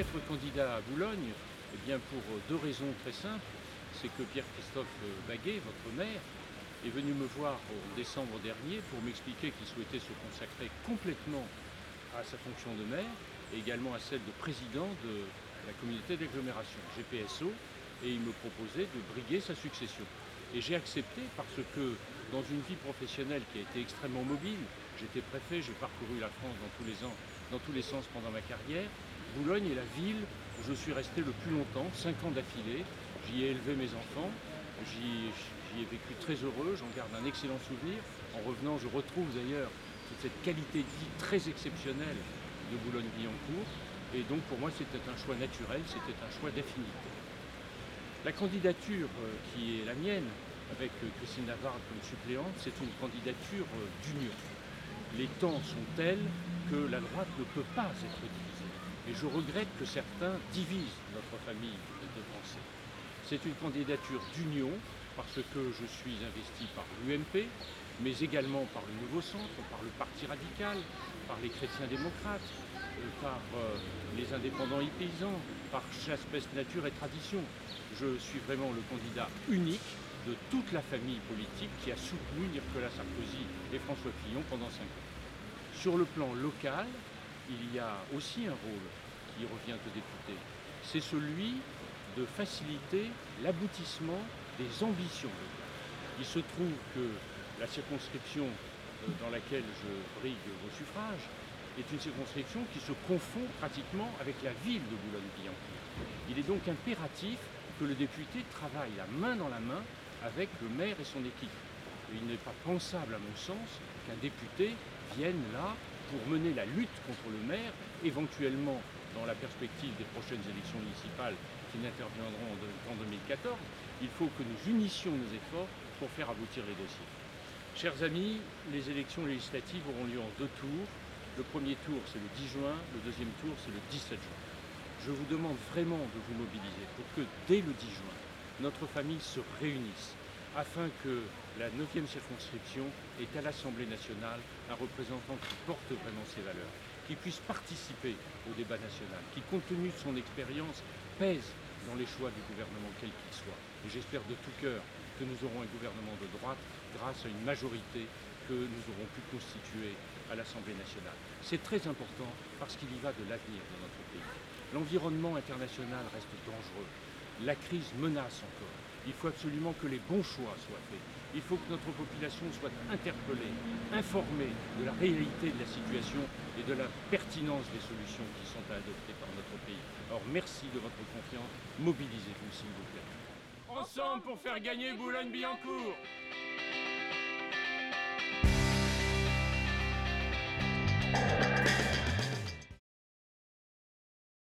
être candidat à Boulogne, eh bien pour deux raisons très simples. C'est que Pierre-Christophe Baguet, votre maire, est venu me voir en décembre dernier pour m'expliquer qu'il souhaitait se consacrer complètement à sa fonction de maire et également à celle de président de la communauté d'agglomération, GPSO, et il me proposait de briguer sa succession. Et j'ai accepté parce que dans une vie professionnelle qui a été extrêmement mobile, j'étais préfet, j'ai parcouru la France dans tous les sens pendant ma carrière, Boulogne est la ville où je suis resté le plus longtemps, 5 ans d'affilée. J'y ai élevé mes enfants, j'y ai vécu très heureux, j'en garde un excellent souvenir. En revenant, je retrouve d'ailleurs toute cette qualité de vie très exceptionnelle de Boulogne-Billancourt. Et donc pour moi, c'était un choix naturel, c'était un choix d'affinité. La candidature qui est la mienne, avec Christine Lavarde comme suppléante, c'est une candidature d'union. Les temps sont tels que la droite ne peut pas être divisée. Et je regrette que certains divisent notre famille de pensée. C'est une candidature d'union parce que je suis investi par l'UMP, mais également par le Nouveau Centre, par le Parti radical, par les chrétiens démocrates, par les indépendants et paysans, par Chasse, Peste, Nature et Tradition. Je suis vraiment le candidat unique de toute la famille politique qui a soutenu Nicolas Sarkozy et François Fillon pendant 5 ans. Sur le plan local, il y a aussi un rôle qui revient aux députés. C'est celui de faciliter l'aboutissement des ambitions locales. Il se trouve que la circonscription dans laquelle je brigue vos suffrages est une circonscription qui se confond pratiquement avec la ville de Boulogne-Billancourt. Il est donc impératif que le député travaille la main dans la main avec le maire et son équipe. Et il n'est pas pensable, à mon sens, qu'un député vienne là pour mener la lutte contre le maire, éventuellement dans la perspective des prochaines élections municipales qui n'interviendront qu'en 2014. Il faut que nous unissions nos efforts pour faire aboutir les dossiers. Chers amis, les élections législatives auront lieu en 2 tours. Le premier tour, c'est le 10 juin, le deuxième tour, c'est le 17 juin. Je vous demande vraiment de vous mobiliser pour que, dès le 10 juin, notre famille se réunisse afin que la 9e circonscription ait à l'Assemblée nationale un représentant qui porte vraiment ses valeurs, qui puisse participer au débat national, qui, compte tenu de son expérience, pèse dans les choix du gouvernement, quel qu'il soit. Et j'espère de tout cœur que nous aurons un gouvernement de droite grâce à une majorité que nous aurons pu constituer à l'Assemblée nationale. C'est très important parce qu'il y va de l'avenir de notre pays. L'environnement international reste dangereux. La crise menace encore. Il faut absolument que les bons choix soient faits. Il faut que notre population soit interpellée, informée de la réalité de la situation et de la pertinence des solutions qui sont à adopter par notre pays. Alors merci de votre confiance. Mobilisez-vous s'il vous plaît. Ensemble pour faire gagner Boulogne-Billancourt!